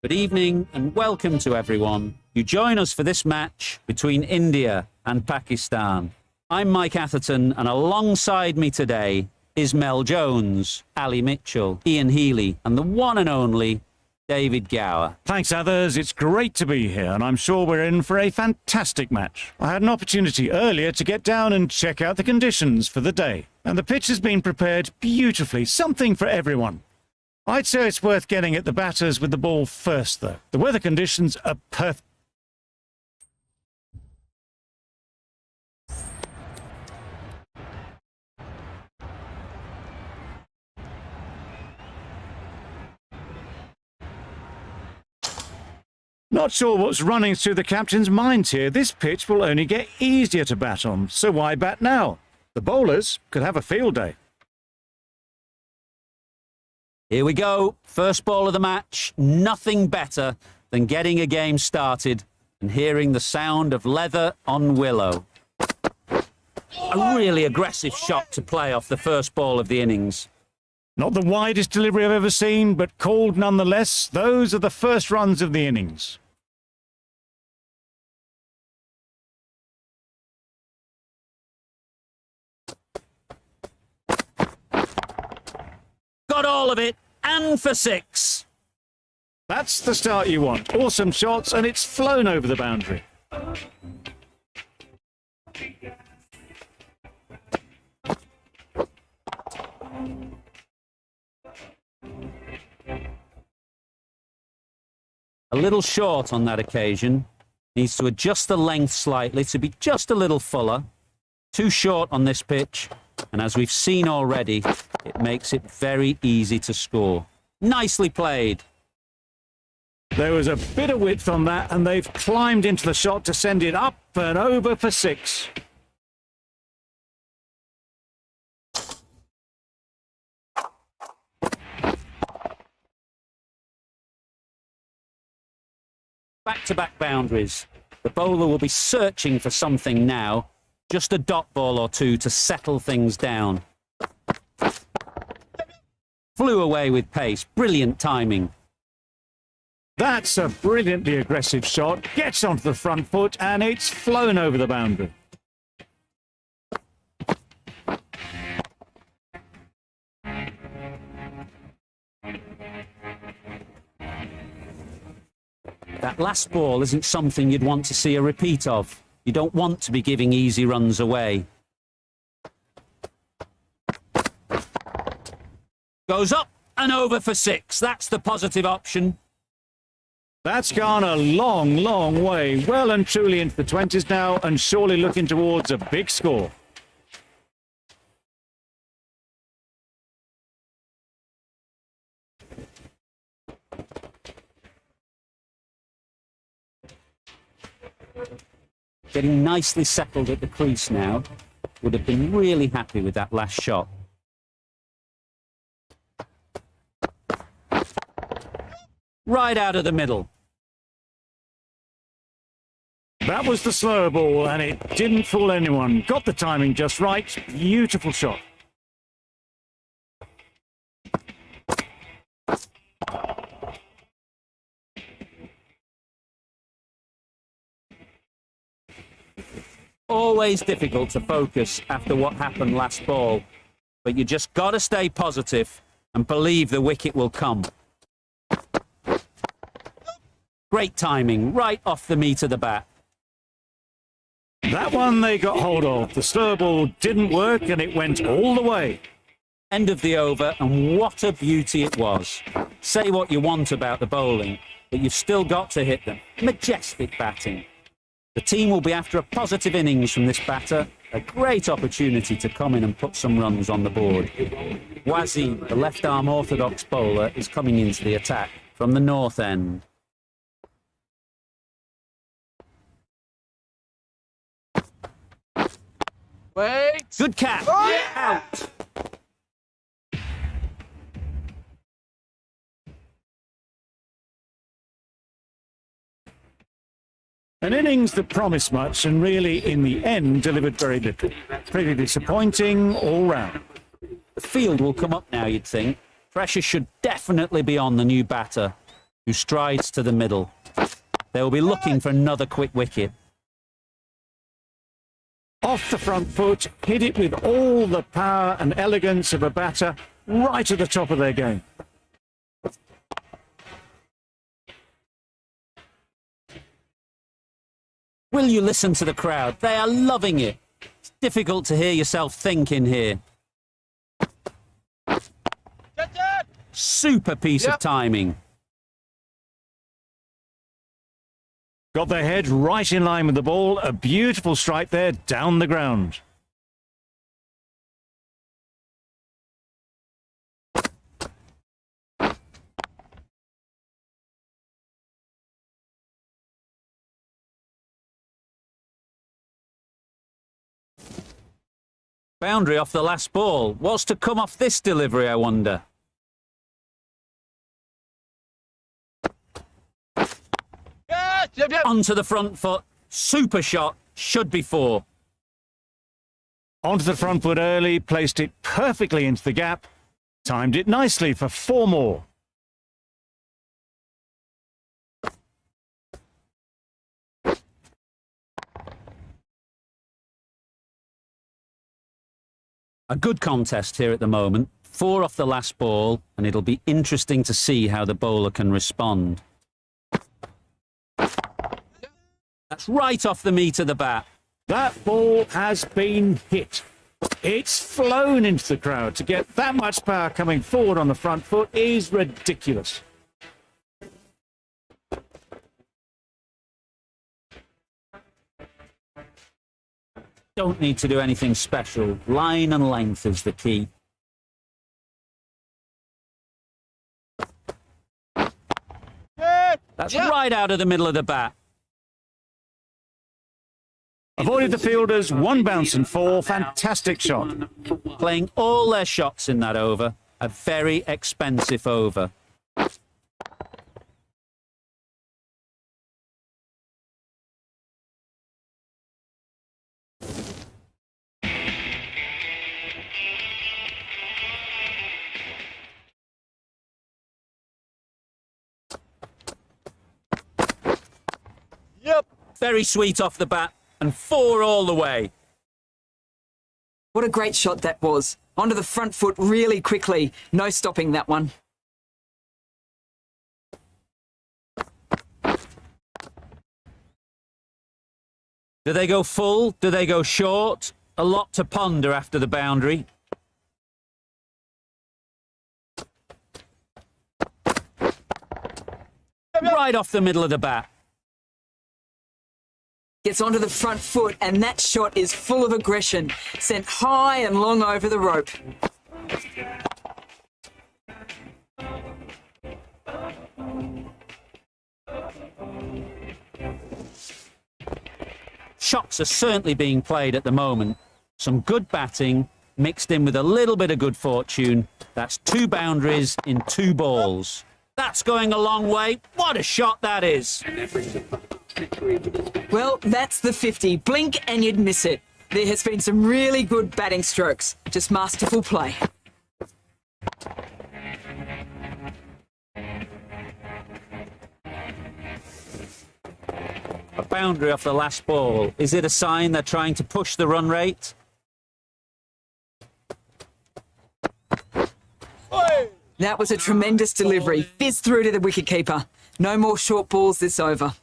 Good evening and welcome to everyone. You join us for this match between India and Pakistan. I'm Mike Atherton, and alongside me today is Mel Jones, Ali Mitchell, Ian Healy, and the one and only David Gower. Thanks, others. It's great to be here, and I'm sure we're in for a fantastic match. I had an opportunity earlier to get down and check out the conditions for the day, and the pitch has been prepared beautifully, something for everyone. I'd say it's worth getting at the batters with the ball first, though. The weather conditions are perfect. Not sure what's running through the captain's mind here. This pitch will only get easier to bat on, so why bat now? The bowlers could have a field day. Here we go. First ball of the match. Nothing better than getting a game started and hearing the sound of leather on willow. A really aggressive shot to play off the first ball of the innings. Not the widest delivery I've ever seen, but called nonetheless. Those are the first runs of the innings. Got all of it, and for six. That's the start you want. Awesome shots, and it's flown over the boundary. A little short on that occasion. Needs to adjust the length slightly to be just a little fuller. Too short on this pitch. And as we've seen already, it makes it very easy to score. Nicely played. There was a bit of width on that, and they've climbed into the shot to send it up and over for six. Back-to-back boundaries. The bowler will be searching for something now. Just a dot ball or two to settle things down. Flew away with pace. Brilliant timing. That's a brilliantly aggressive shot. Gets onto the front foot, and it's flown over the boundary. That last ball isn't something you'd want to see a repeat of. You don't want to be giving easy runs away. Goes up and over for six. That's the positive option. That's gone a long, long way. Well and truly into the 20s now, and surely looking towards a big score. Getting nicely settled at the crease now. Would have been really happy with that last shot. Right out of the middle. That was the slower ball, and it didn't fool anyone. Got the timing just right. Beautiful shot. Always difficult to focus after what happened last ball, but you just got to stay positive and believe the wicket will come. Great timing, right off the meat of the bat. That one they got hold of. The slow ball didn't work, and it went all the way. End of the over, and what a beauty it was. Say what you want about the bowling, but you've still got to hit them. Majestic batting. The team will be after a positive innings from this batter. A great opportunity to come in and put some runs on the board. Wasim, the left-arm orthodox bowler, is coming into the attack from the north end. Wait. Good catch. Oh, yeah. Out. An innings that promised much and really, in the end, delivered very little. Pretty disappointing all round. The field will come up now, you'd think. Pressure should definitely be on the new batter. who strides to the middle. They will be looking for another quick wicket. Off the front foot, hit it with all the power and elegance of a batter, right at the top of their game. Will you listen to the crowd? They are loving it. It's difficult to hear yourself think in here. Super piece of timing. Got their head right in line with the ball. A beautiful strike there down the ground. Boundary off the last ball. What's to come off this delivery, I wonder? Onto the front foot. Super shot. Should be four. Onto the front foot early, placed it perfectly into the gap. Timed it nicely for four more. A good contest here at the moment. Four off the last ball, and it'll be interesting to see how the bowler can respond. That's right off the meat of the bat. That ball has been hit. It's flown into the crowd. To get that much power coming forward on the front foot is ridiculous. Don't need to do anything special. Line and length is the key. That's right out of the middle of the bat. Avoided the fielders, one bounce and four. Fantastic shot. Playing all their shots in that over. A very expensive over. Very sweet off the bat, and four all the way. What a great shot that was. Onto the front foot really quickly. No stopping that one. Do they go full? Do they go short? A lot to ponder after the boundary. Right off the middle of the bat. Gets onto the front foot, and that shot is full of aggression. Sent high and long over the rope. Shots are certainly being played at the moment. Some good batting mixed in with a little bit of good fortune. That's two boundaries in two balls. That's going a long way. What a shot that is. Well, that's the 50. Blink and you'd miss it. There has been some really good batting strokes. Just masterful play. A boundary off the last ball. Is it a sign they're trying to push the run rate? That was a tremendous delivery. Fizzed through to the wicketkeeper. No more short balls this over.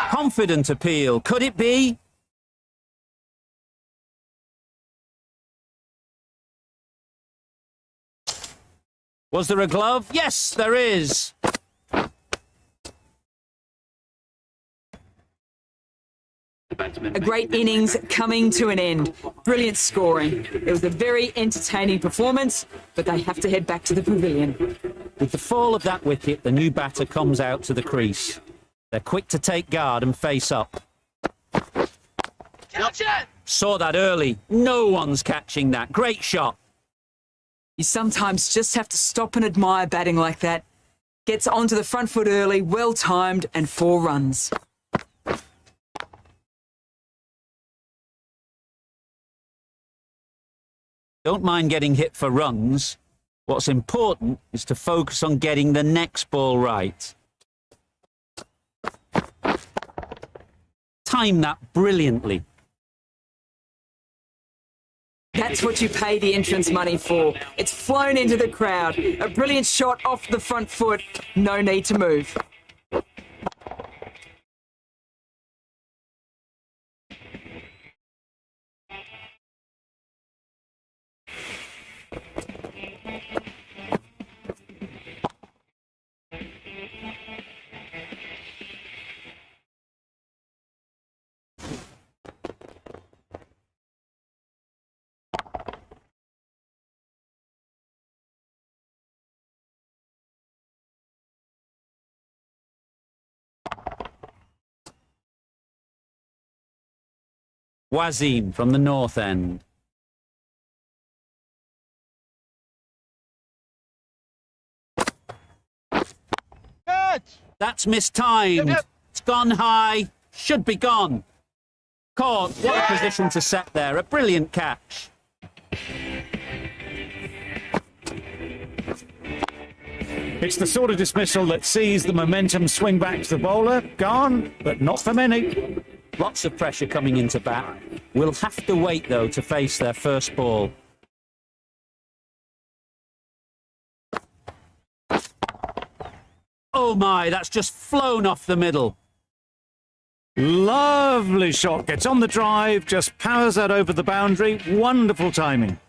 Confident appeal. Could it be? Was there a glove? Yes, there is. A great innings coming to an end. Brilliant scoring. It was a very entertaining performance, but they have to head back to the pavilion. With the fall of that wicket, the new batter comes out to the crease. They're quick to take guard and face up. Catch it! Saw that early. No one's catching that. Great shot. You sometimes just have to stop and admire batting like that. Gets onto the front foot early, well timed, and 4 runs. Don't mind getting hit for runs. What's important is to focus on getting the next ball right. Time that brilliantly. That's what you pay the entrance money for. It's flown into the crowd. A brilliant shot off the front foot. No need to move. Wazim from the north end. That's mistimed. It's gone high. Should be gone. Caught. What a position to set there. A brilliant catch. It's the sort of dismissal that sees the momentum swing back to the bowler. Gone, but not for many. Lots of pressure coming into bat. We'll have to wait, though, to face their first ball. Oh my, that's just flown off the middle. Lovely shot. Gets on the drive, just powers that over the boundary. Wonderful timing.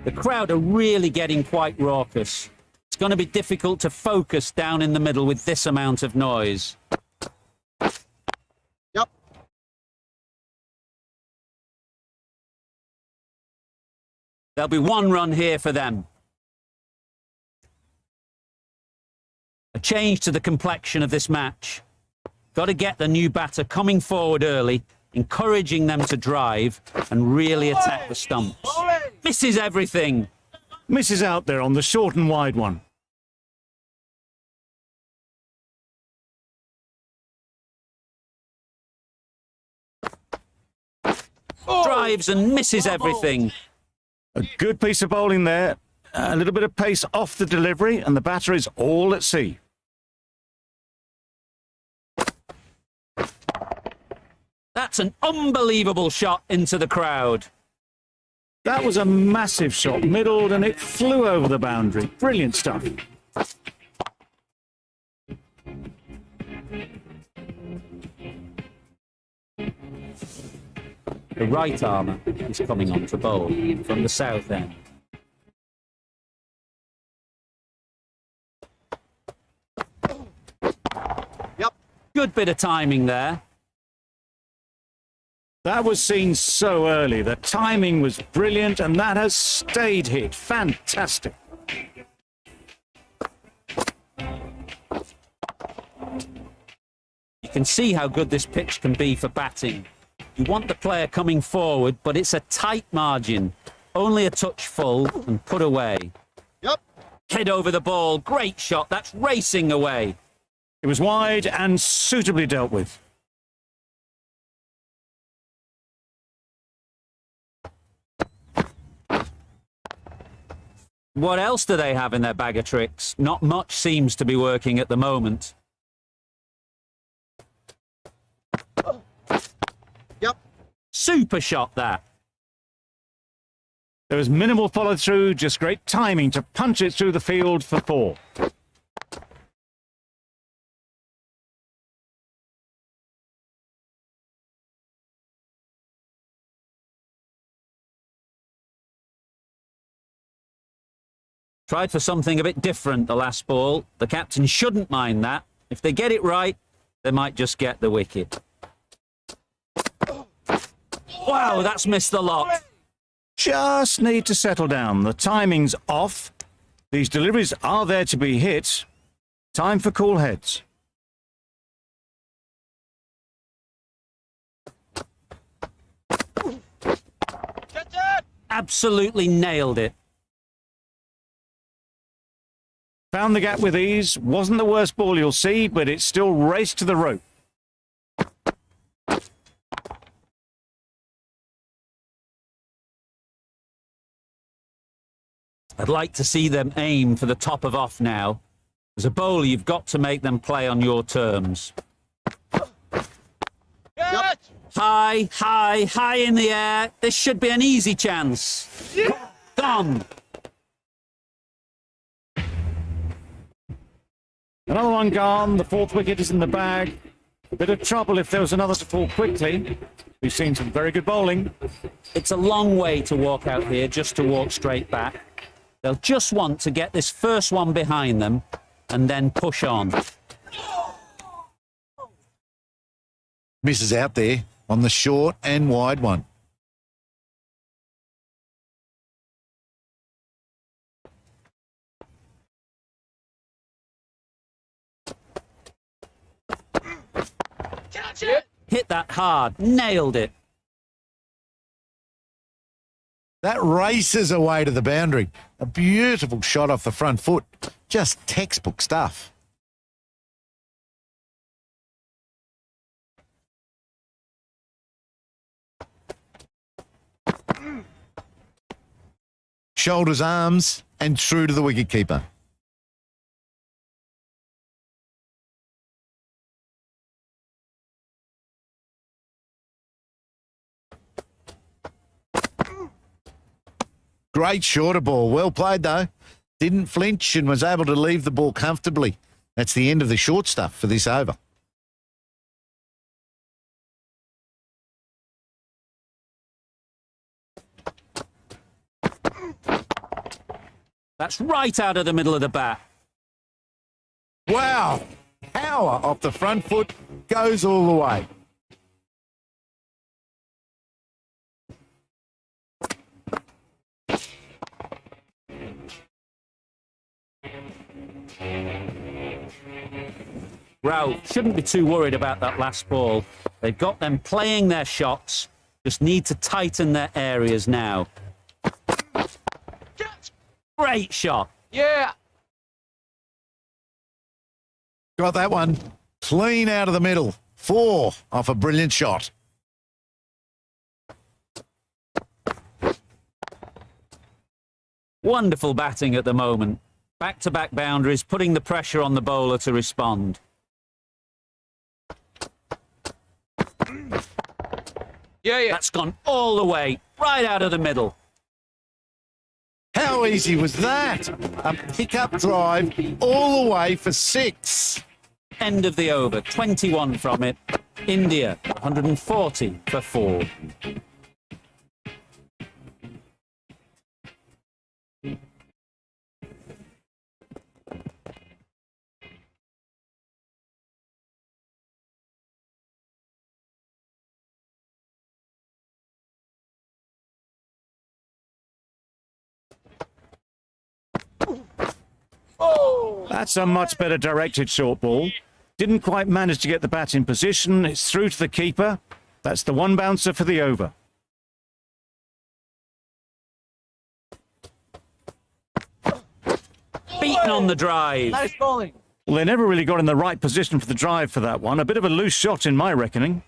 The crowd are really getting quite raucous. It's going to be difficult to focus down in the middle with this amount of noise. Yep. There'll be 1 run here for them. A change to the complexion of this match. Got to get the new batter coming forward early, encouraging them to drive and really attack the stumps. Misses everything. Misses out there on the short and wide one. Drives and misses everything. A good piece of bowling there. A little bit of pace off the delivery, and the batter is all at sea. That's an unbelievable shot into the crowd. That was a massive shot, middled, and it flew over the boundary. Brilliant stuff. The right armour is coming on to bowl from the south end. Yep. Good bit of timing there. That was seen so early. The timing was brilliant, and that has stayed hit. Fantastic. You can see how good this pitch can be for batting. You want the player coming forward, but it's a tight margin. Only a touch full and put away. Yep. Head over the ball. Great shot. That's racing away. It was wide and suitably dealt with. What else do they have in their bag of tricks? Not much seems to be working at the moment. Yep. Super shot, that. There was minimal follow-through, just great timing to punch it through the field for 4. Tried for something a bit different the last ball. The captain shouldn't mind that. If they get it right, they might just get the wicket. Wow, that's missed the lot. Just need to settle down. The timing's off. These deliveries are there to be hit. Time for cool heads. absolutely nailed it. Found the gap with ease. Wasn't the worst ball you'll see, but it still raced to the rope. I'd like to see them aim for the top of off now. As a bowler, you've got to make them play on your terms. Yep. High, high, high in the air. This should be an easy chance. Gone. Another one gone. The fourth wicket is in the bag. A bit of trouble if there was another to fall quickly. We've seen some very good bowling. It's a long way to walk out here just to walk straight back. They'll just want to get this first one behind them and then push on. Misses out there on the short and wide one. Hit that hard, nailed it. That races away to the boundary. A beautiful shot off the front foot. Just textbook stuff. Shoulders, arms, and through to the wicketkeeper. Great shorter ball. Well played, though. Didn't flinch and was able to leave the ball comfortably. That's the end of the short stuff for this over. That's right out of the middle of the bat. Wow. Power off the front foot goes all the way. Rao shouldn't be too worried about that last ball. They've got them playing their shots, just need to tighten their areas now. Great shot. Yeah. Got that one clean out of the middle. 4 off a brilliant shot. Wonderful batting at the moment. Back-to-back boundaries, putting the pressure on the bowler to respond. Yeah. That's gone all the way, right out of the middle. How easy was that? A pick-up drive all the way for 6. End of the over, 21 from it. India, 140 for 4. That's a much better directed short ball. Didn't quite manage to get the bat in position. It's through to the keeper. That's the one bouncer for the over. Beaten on the drive. Nice bowling. Well, they never really got in the right position for the drive for that one. A bit of a loose shot in my reckoning.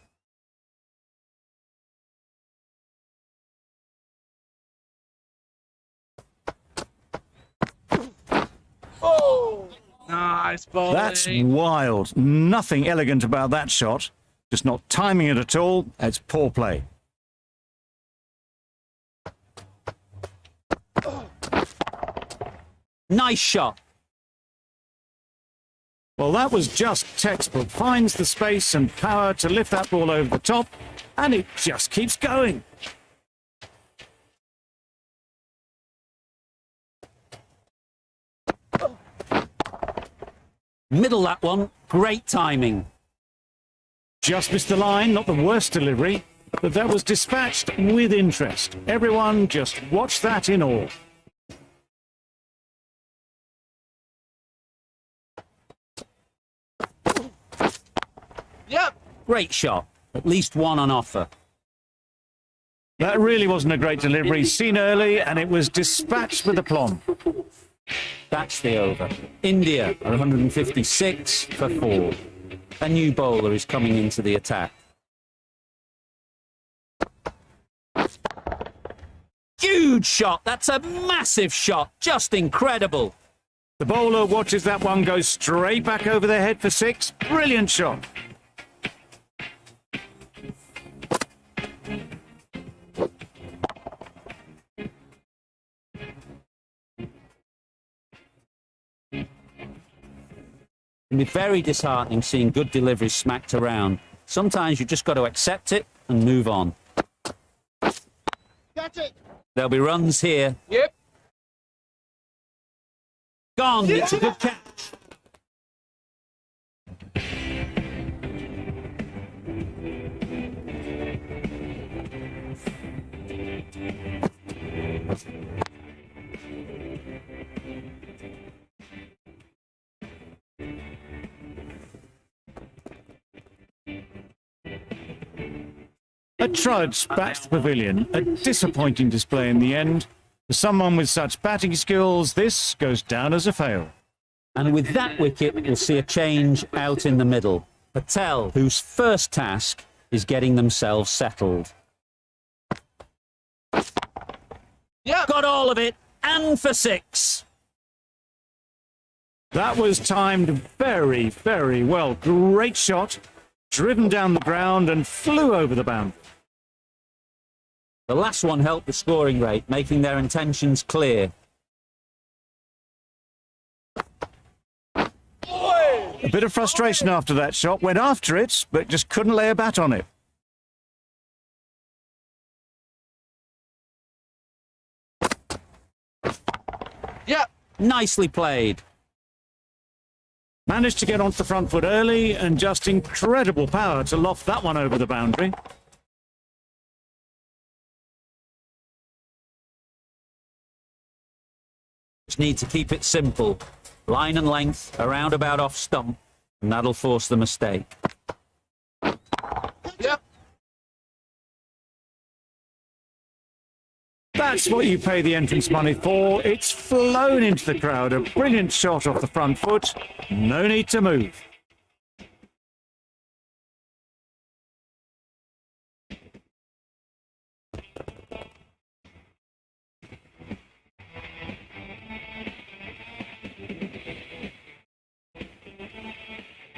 Nice bowling. That's wild. Nothing elegant about that shot. Just not timing it at all. It's poor play. Nice shot. Well, that was just textbook. Finds the space and power to lift that ball over the top, and it just keeps going. Middle that one. Great timing. Just missed the line, not the worst delivery, but that was dispatched with interest. Everyone just watch that in awe. Yep. Great shot. At least one on offer. That really wasn't a great delivery. Seen early, and it was dispatched with aplomb. That's the over. India are 156 for 4. A new bowler is coming into the attack. Huge shot. That's a massive shot. Just incredible. The bowler watches that one go straight back over their head for 6. Brilliant shot. It can be very disheartening seeing good deliveries smacked around. Sometimes you've just got to accept it and move on. Catch it. There'll be runs here. Yep. Gone. It's a good catch. A trudge back to the pavilion. A disappointing display in the end. For someone with such batting skills, this goes down as a fail. And with that wicket, we'll see a change out in the middle. Patel, whose first task is getting themselves settled. Yep. Got all of it, and for 6. That was timed very, very well. Great shot. Driven down the ground and flew over the boundary. The last one helped the scoring rate, making their intentions clear. A bit of frustration after that shot. Went after it, but just couldn't lay a bat on it. Yep. Nicely played. Managed to get onto the front foot early and just incredible power to loft that one over the boundary. Just need to keep it simple. Line and length, a roundabout off stump, and that'll force the mistake. Yep. That's what you pay the entrance money for. It's flown into the crowd. A brilliant shot off the front foot. No need to move.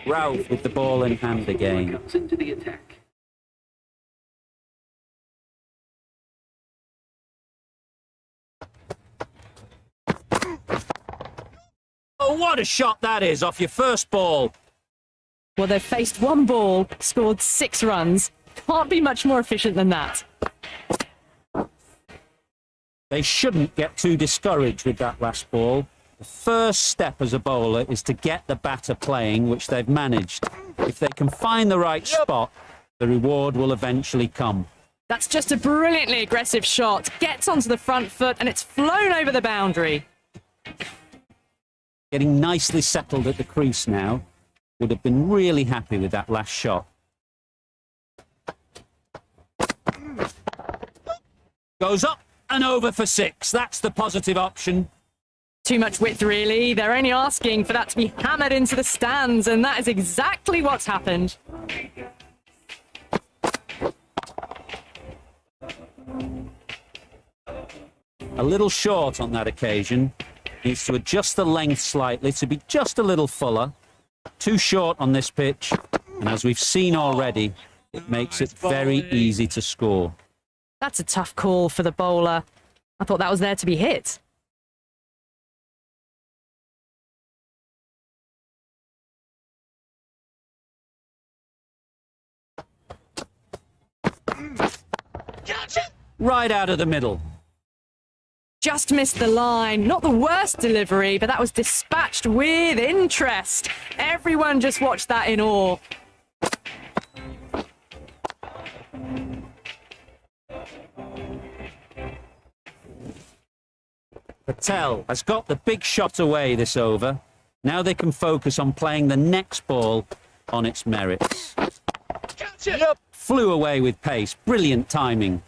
Ralph with the ball in hand again. Comes into the attack. Oh, what a shot that is off your first ball. Well, they've faced one ball, scored 6 runs. Can't be much more efficient than that. They shouldn't get too discouraged with that last ball. The first step as a bowler is to get the batter playing, which they've managed. If they can find the right spot, the reward will eventually come. That's just a brilliantly aggressive shot. Gets onto the front foot and it's flown over the boundary. Getting nicely settled at the crease now. Would have been really happy with that last shot. Goes up and over for 6. That's the positive option. Too much width, really. They're only asking for that to be hammered into the stands, and that is exactly what's happened. A little short on that occasion. Needs to adjust the length slightly to be just a little fuller. Too short on this pitch. And as we've seen already, it makes it very easy to score. That's a tough call for the bowler. I thought that was there to be hit. Right out of the middle. Just missed the line. Not the worst delivery, but that was dispatched with interest. Everyone just watched that in awe. Patel has got the big shot away this over. Now they can focus on playing the next ball on its merits. Catch it. Yep. Flew away with pace. Brilliant timing.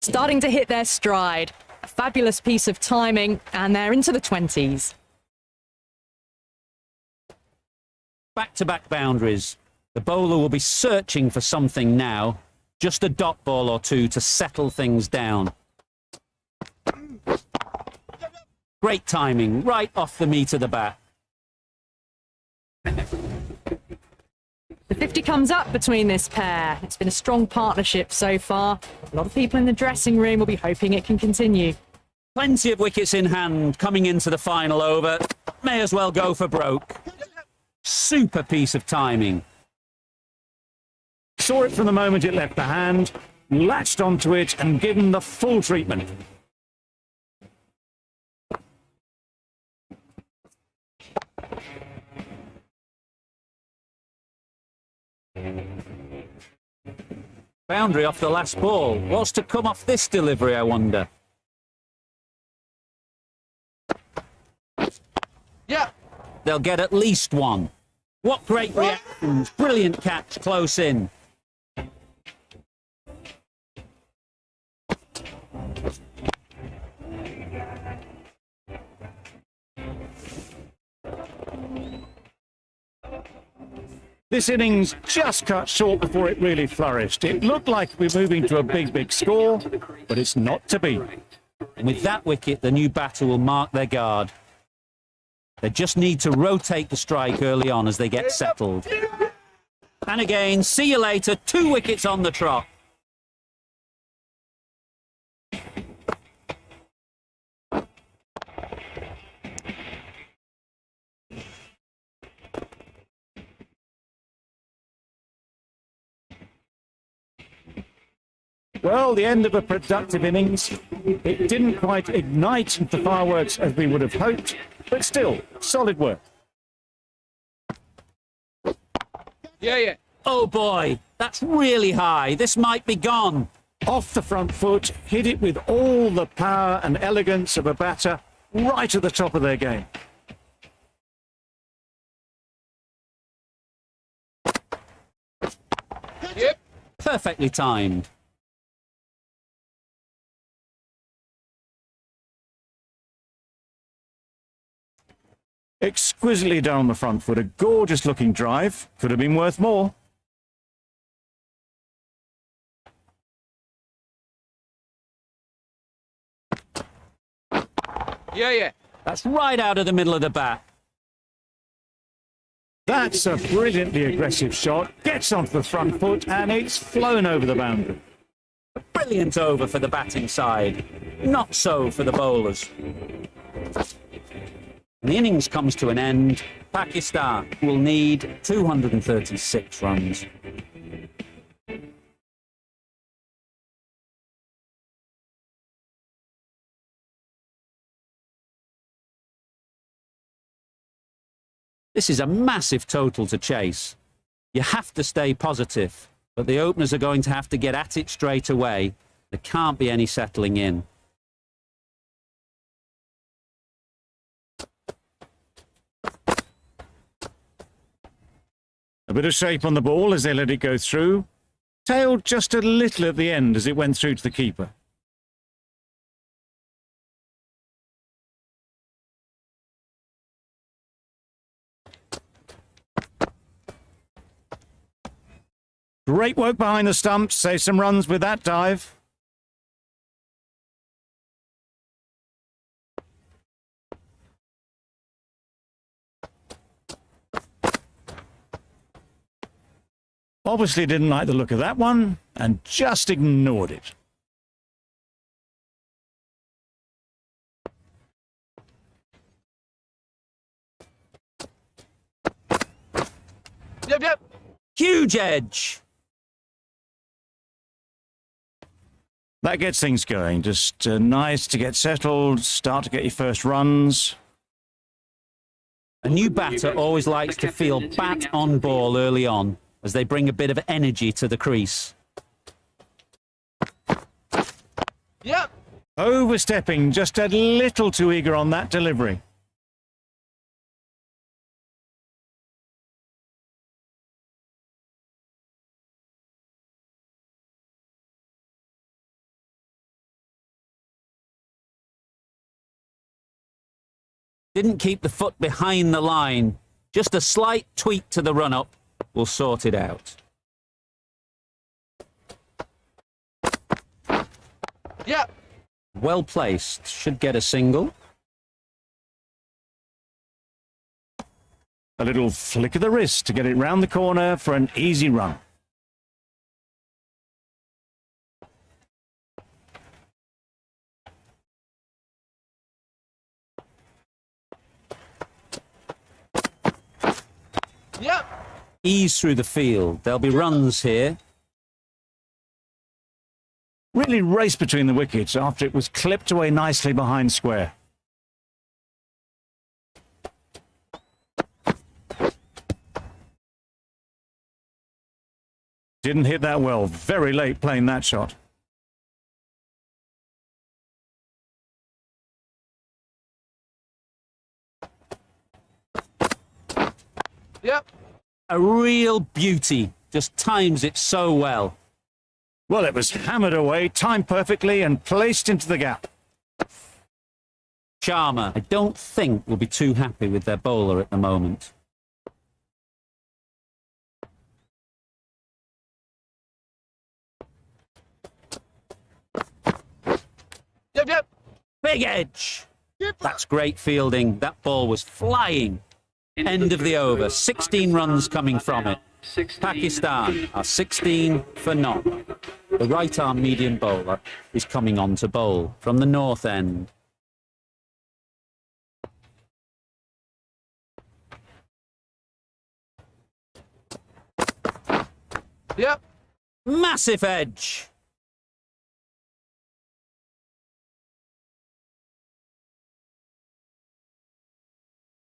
starting to hit their stride. A fabulous piece of timing, and they're into the 20s. Back-to-back boundaries. The bowler will be searching for something now. Just a dot ball or two to settle things down. Great timing, right off the meat of the bat. The 50 comes up between this pair. It's been a strong partnership so far. A lot of people in the dressing room will be hoping it can continue. Plenty of wickets in hand coming into the final over. May as well go for broke. Super piece of timing. Saw it from the moment it left the hand, latched onto it and given the full treatment. Boundary off the last ball. What's to come off this delivery, I wonder? Yeah. They'll get at least one. What great reactions. Brilliant catch close in. This innings just cut short before it really flourished. It looked like we were moving to a big score, but it's not to be. And with that wicket, the new batter will mark their guard. They just need to rotate the strike early on as they get settled. And again, see you later, 2 wickets on the trot. Well, the end of a productive innings. It didn't quite ignite the fireworks as we would have hoped, but still, solid work. Yeah. Oh boy, that's really high. This might be gone. Off the front foot, hit it with all the power and elegance of a batter, right at the top of their game. Yep. Perfectly timed. Exquisitely down the front foot, a gorgeous looking drive. Could have been worth more. Yeah. That's right out of the middle of the bat. That's a brilliantly aggressive shot. Gets onto the front foot and it's flown over the boundary. Brilliant over for the batting side. Not so for the bowlers. And the innings comes to an end. Pakistan will need 236 runs. This is a massive total to chase. You have to stay positive, but the openers are going to have to get at it straight away. There can't be any settling in. A bit of shape on the ball as they let it go through. Tailed just a little at the end as it went through to the keeper. Great work behind the stumps. Save some runs with that dive. Obviously didn't like the look of that one and just ignored it. Yep. Huge edge. That gets things going. Just nice to get settled, start to get your first runs. A new batter always likes to feel bat on ball early on as they bring a bit of energy to the crease. Yep. Overstepping, just a little too eager on that delivery. Didn't keep the foot behind the line. Just a slight tweak to the run-up will sort it out. Yep. Well placed. Should get a single. A little flick of the wrist to get it round the corner for an easy run. Yep. Ease through the field. There'll be runs here. Really raced between the wickets after it was clipped away nicely behind square. Didn't hit that well. Very late playing that shot. Yep. A real beauty. Just times it so well. Well, it was hammered away, timed perfectly and placed into the gap. Sharma, I don't think, will be too happy with their bowler at the moment. Yep, yep. Big edge. That's great fielding. That ball was flying. End of the over. 16 runs coming from it. Pakistan are 16 for none. The right-arm medium bowler is coming on to bowl from the north end. Yep. Massive edge.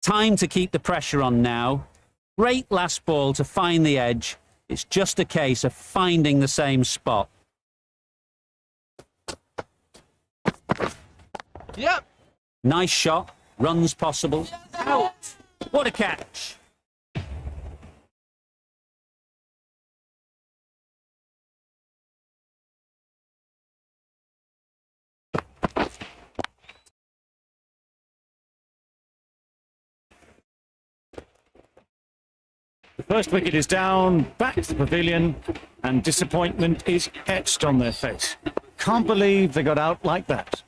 Time to keep the pressure on now. Great last ball to find the edge. It's just a case of finding the same spot. Yep. Nice shot. Runs possible. Out. What a catch. The first wicket is down, back to the pavilion, and disappointment is etched on their face. Can't believe they got out like that.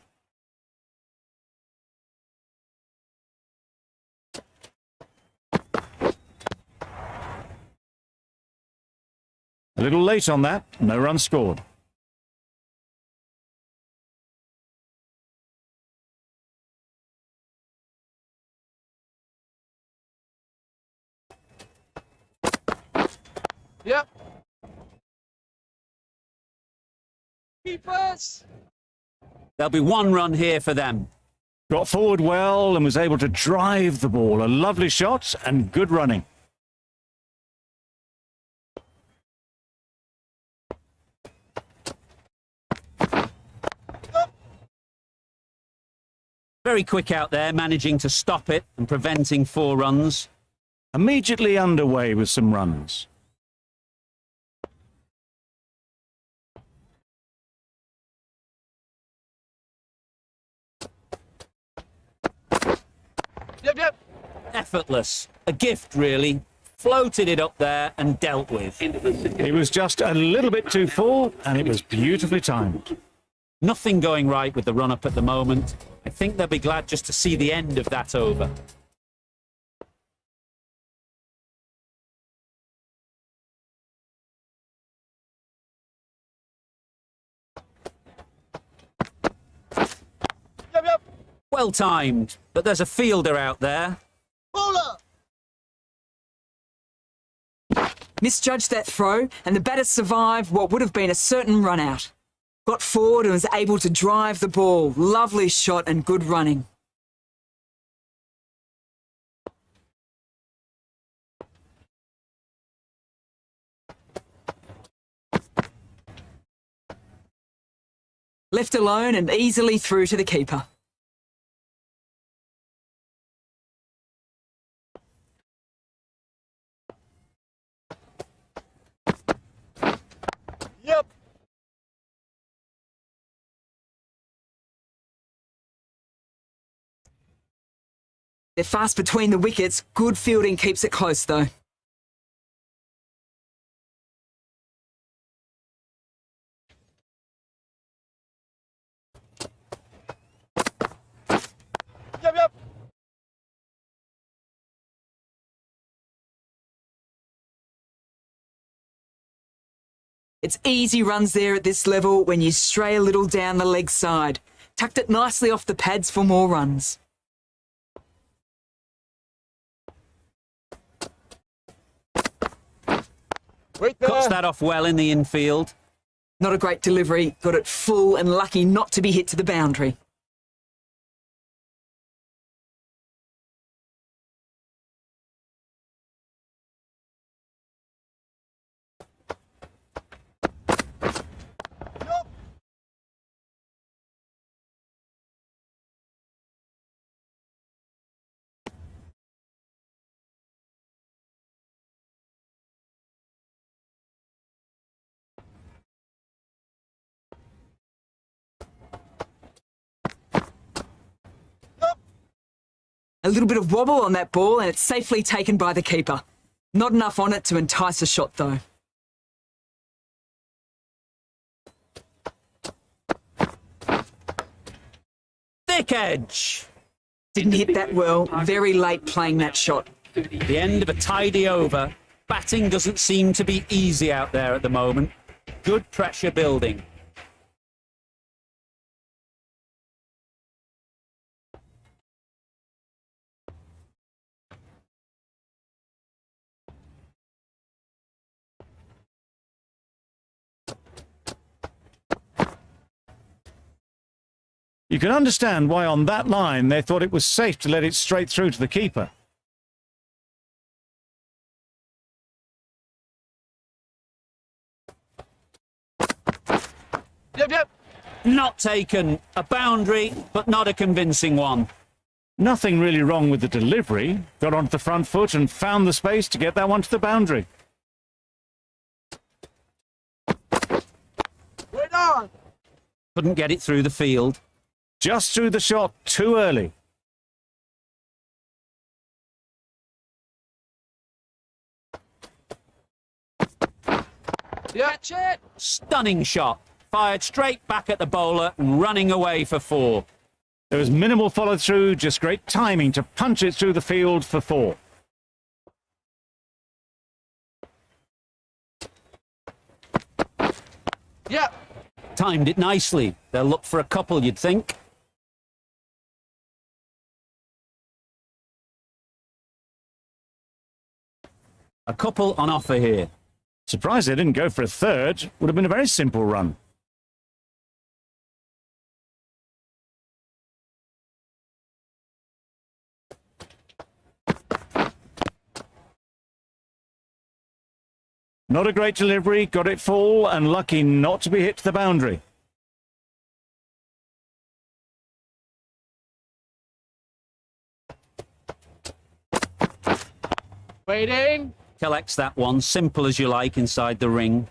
A little late on that, no run scored. Yep. Keepers. There'll be one run here for them. Got forward well and was able to drive the ball. A lovely shot and good running. Very quick out there, managing to stop it and preventing 4 runs. Immediately underway with some runs. Yep, yep. Effortless. A gift, really. Floated it up there and dealt with. It was just a little bit too full and it was beautifully timed. Nothing going right with the run-up at the moment. I think they'll be glad just to see the end of that over. Yep, yep. Well timed, but there's a fielder out there. Bowler. Misjudged that throw, and the batter survived what would have been a certain run out. Got forward and was able to drive the ball. Lovely shot and good running. Left alone and easily through to the keeper. Yep. They're fast between the wickets. Good fielding keeps it close, though. Yep, yep. It's easy runs there at this level when you stray a little down the leg side. Tucked it nicely off the pads for more runs. Right there. Cuts that off well in the infield. Not a great delivery. Got it full and lucky not to be hit to the boundary. A little bit of wobble on that ball and it's safely taken by the keeper. Not enough on it to entice a shot though. Thick edge. Didn't hit that well. Very late playing that shot. The end of a tidy over. Batting doesn't seem to be easy out there at the moment. Good pressure building. You can understand why on that line they thought it was safe to let it straight through to the keeper. Yep, yep. Not taken. A boundary, but not a convincing one. Nothing really wrong with the delivery. Got onto the front foot and found the space to get that one to the boundary. Right on. Couldn't get it through the field. Just threw the shot too early. Yep. Catch it. Stunning shot. Fired straight back at the bowler, running away for 4. There was minimal follow-through, just great timing to punch it through the field for 4. Yep. Timed it nicely. They'll look for a couple, you'd think. A couple on offer here. Surprised they didn't go for a third. Would have been a very simple run. Not a great delivery, got it full and lucky not to be hit to the boundary. Waiting. Collects that one, simple as you like, inside the ring.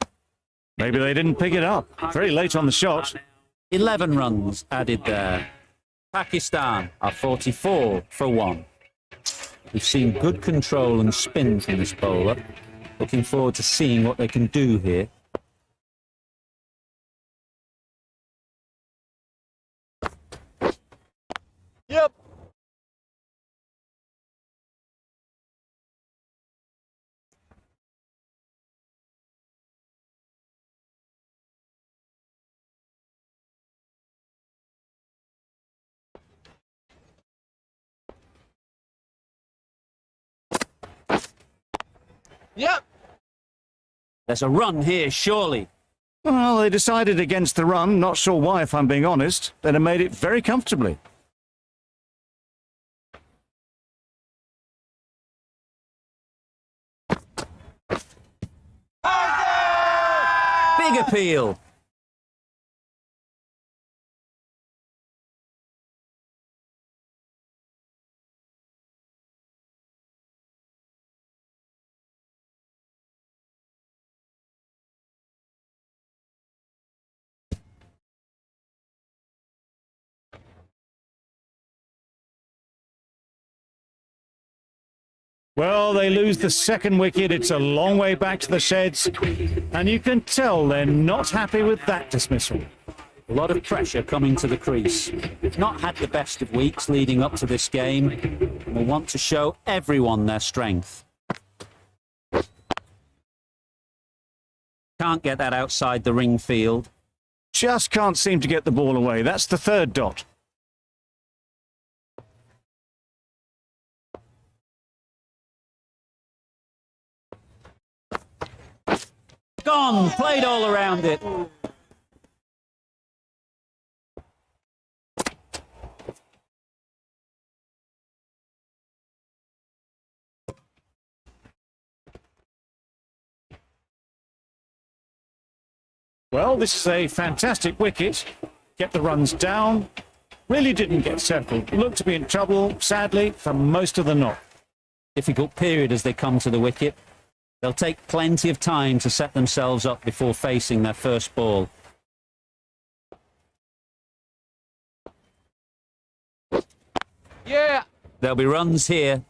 Maybe they didn't pick it up. Very late on the shot. 11 runs added there. Pakistan are 44 for 1. We've seen good control and spin from this bowler. Looking forward to seeing what they can do here. Yep. Yep. There's a run here, surely. Well, they decided against the run. Not sure why, if I'm being honest. They'd have made it very comfortably. Big appeal. Well, they lose the second wicket. It's a long way back to the sheds. And you can tell they're not happy with that dismissal. A lot of pressure coming to the crease. Not had the best of weeks leading up to this game, and will want to show everyone their strength. Can't get that outside the ring field. Just can't seem to get the ball away. That's the third dot. Gone! Played all around it. Well, this is a fantastic wicket. Get the runs down. Really didn't get settled. Looked to be in trouble, sadly, for most of the knock. Difficult period as they come to the wicket. They'll take plenty of time to set themselves up before facing their first ball. Yeah. There'll be runs here.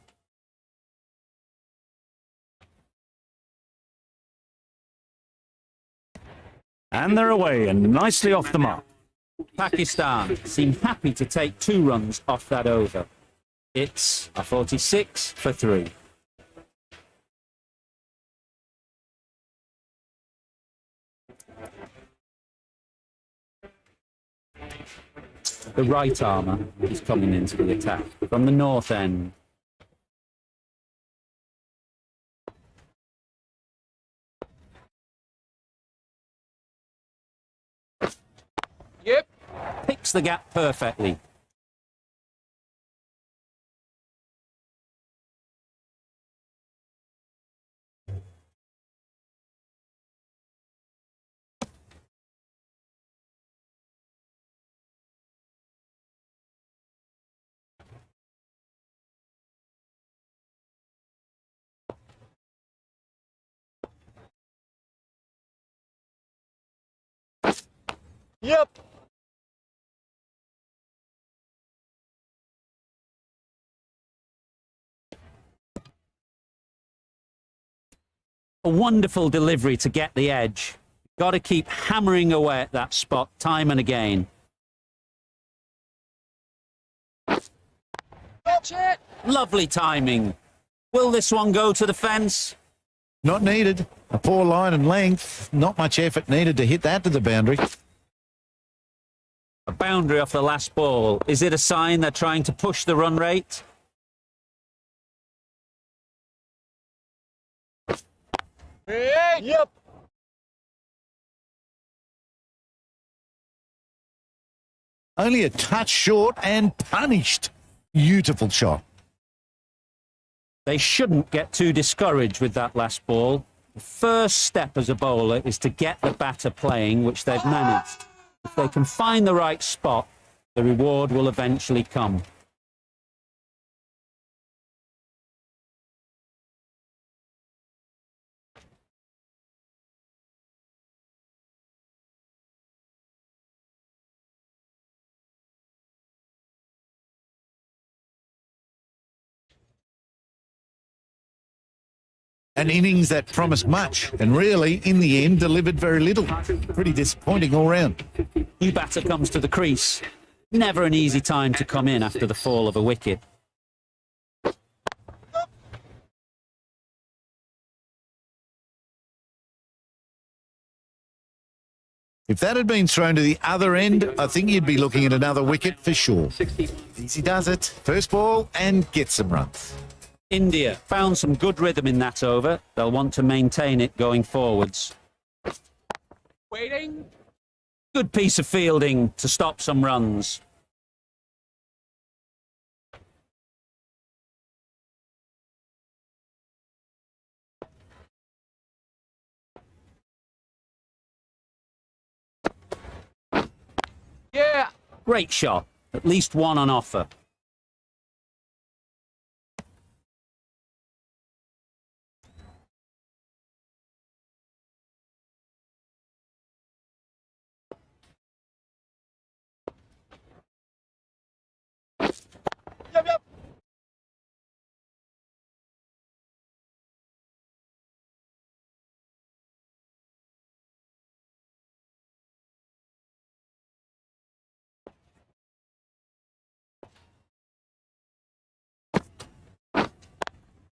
And they're away and nicely off the mark. Pakistan seem happy to take 2 runs off that over. It's a 46 for 3. The right armour is coming into the attack from the north end. Yep. Picks the gap perfectly. Yep. A wonderful delivery to get the edge. Got to keep hammering away at that spot time and again. Catch it. Lovely timing. Will this one go to the fence? Not needed. A poor line and length. Not much effort needed to hit that to the boundary. A boundary off the last ball. Is it a sign they're trying to push the run rate? Hey. Yep. Only a touch short and punished. Beautiful shot. They shouldn't get too discouraged with that last ball. The first step as a bowler is to get the batter playing, which they've managed. If they can find the right spot, the reward will eventually come. An innings that promised much and really, in the end, delivered very little. Pretty disappointing all round. New batter comes to the crease. Never an easy time to come in after the fall of a wicket. If that had been thrown to the other end, I think you'd be looking at another wicket for sure. Easy does it. First ball and gets some runs. India found some good rhythm in that over. They'll want to maintain it going forwards. Waiting. Good piece of fielding to stop some runs. Yeah. Great shot. At least one on offer. Yep. Yep.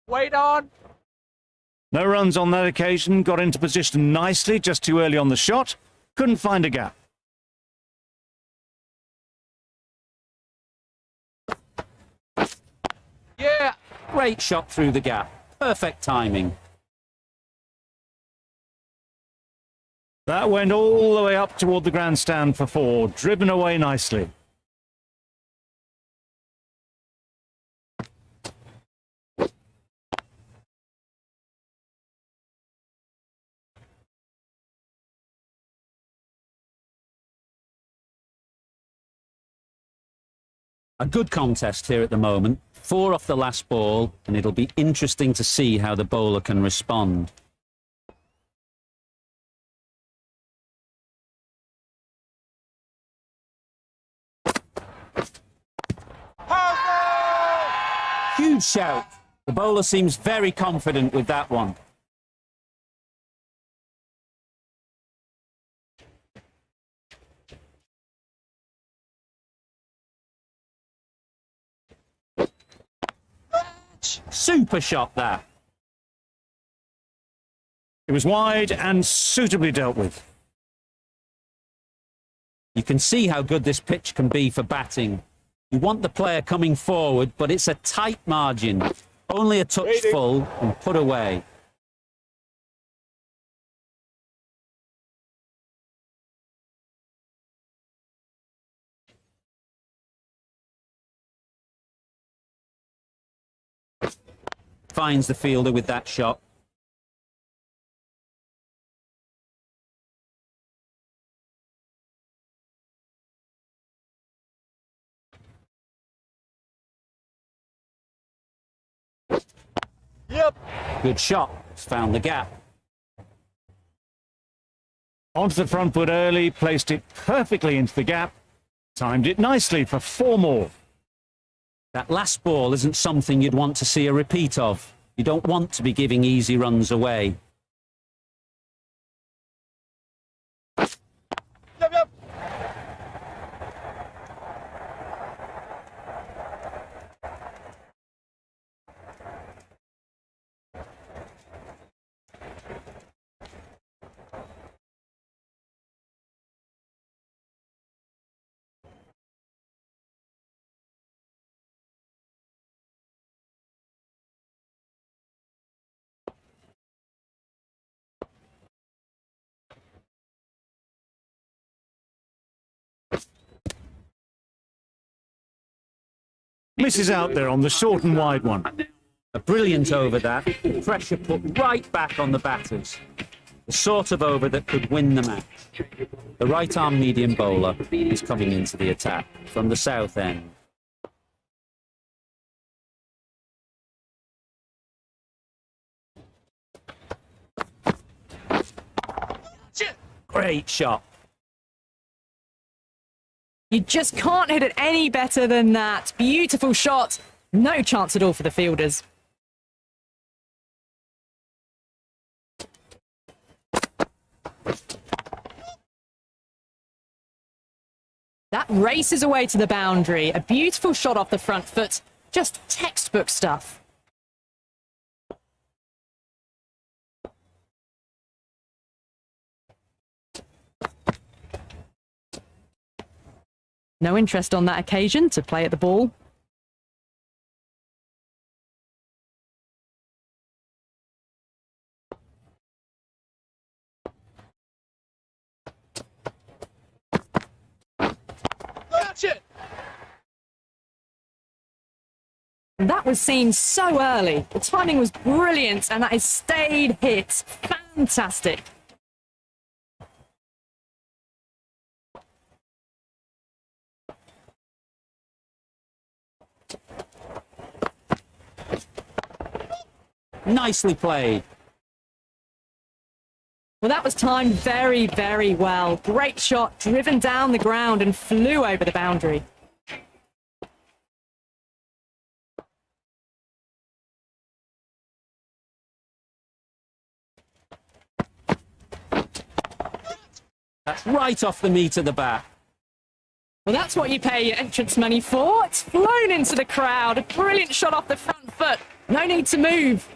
Wait on. No runs on that occasion, got into position nicely, just too early on the shot. Couldn't find a gap. Yeah. Great shot through the gap. Perfect timing. That went all the way up toward the grandstand for 4, driven away nicely. A good contest here at the moment. 4 off the last ball, and it'll be interesting to see how the bowler can respond. Huge shout. The bowler seems very confident with that one. Super shot that. It was wide and suitably dealt with. You can see how good this pitch can be for batting. You want the player coming forward, but it's a tight margin. Only a touch full and put away. Finds the fielder with that shot. Yep. Good shot. Found the gap. Onto the front foot early, placed it perfectly into the gap. Timed it nicely for 4 more. That last ball isn't something you'd want to see a repeat of. You don't want to be giving easy runs away. Yep, yep. Misses out there on the short and wide one. A brilliant over that. Pressure put right back on the batters. The sort of over that could win the match. The right-arm medium bowler is coming into the attack from the south end. Great shot. You just can't hit it any better than that. Beautiful shot. No chance at all for the fielders. That races away to the boundary. A beautiful shot off the front foot. Just textbook stuff. No interest on that occasion to play at the ball. Catch it. That was seen so early. The timing was brilliant, and that is stayed hit. Fantastic. Nicely played. Well, that was timed very, very well. Great shot, driven down the ground and flew over the boundary. That's right off the meat of the bat. Well, that's what you pay your entrance money for. It's flown into the crowd. A brilliant shot off the front foot. No need to move.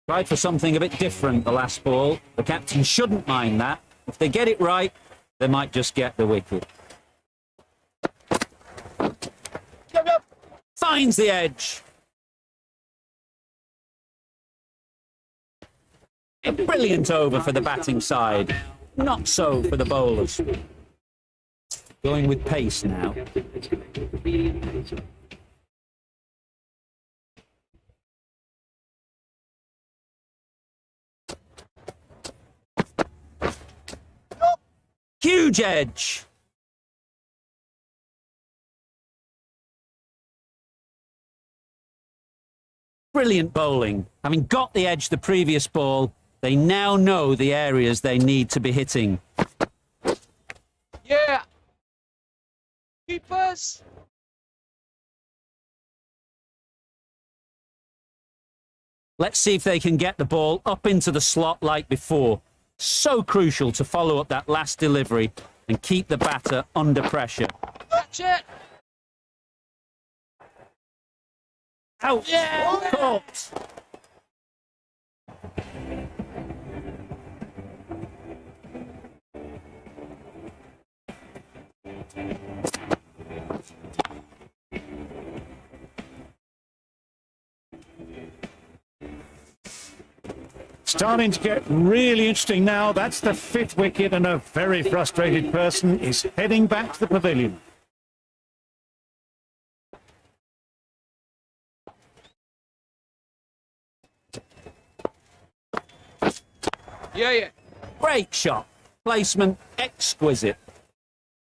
Tried for something a bit different the last ball. The captain shouldn't mind that. If they get it right, they might just get the wicket. Yep. Finds the edge. A brilliant over for the batting side. Not so for the bowlers. Going with pace now. Huge edge. Brilliant bowling. Having got the edge the previous ball, they now know the areas they need to be hitting. Yeah. Keepers. Let's see if they can get the ball up into the slot like before. So crucial to follow up that last delivery and keep the batter under pressure. Catch it. Out! Caught! Starting to get really interesting now. That's the 5th wicket, and a very frustrated person is heading back to the pavilion. Yeah. Great shot. Placement exquisite.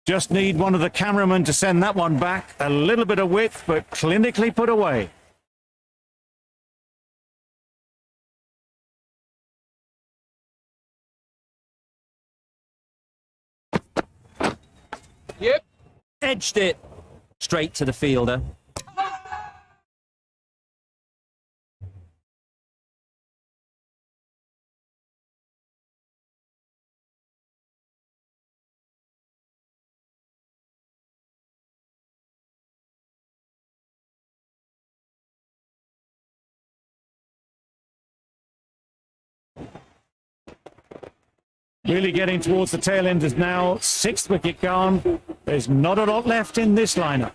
Just need one of the cameramen to send that one back. A little bit of width, but clinically put away. Yep. Edged it straight to the fielder. Really getting towards the tail enders now. 6th wicket gone. There's not a lot left in this lineup.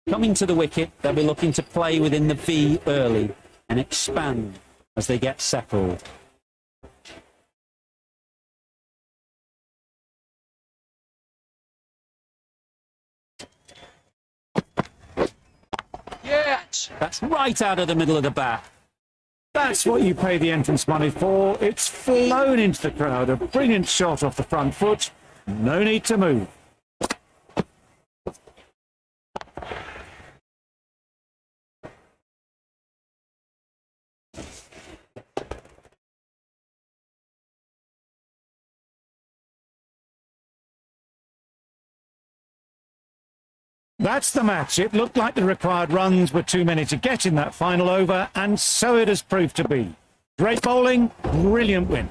Coming to the wicket, they'll be looking to play within the V early and expand as they get settled. Yeah. That's right out of the middle of the bat. That's what you pay the entrance money for. It's flown into the crowd. A brilliant shot off the front foot. No need to move. That's the match. It looked like the required runs were too many to get in that final over, and so it has proved to be. Great bowling, brilliant win.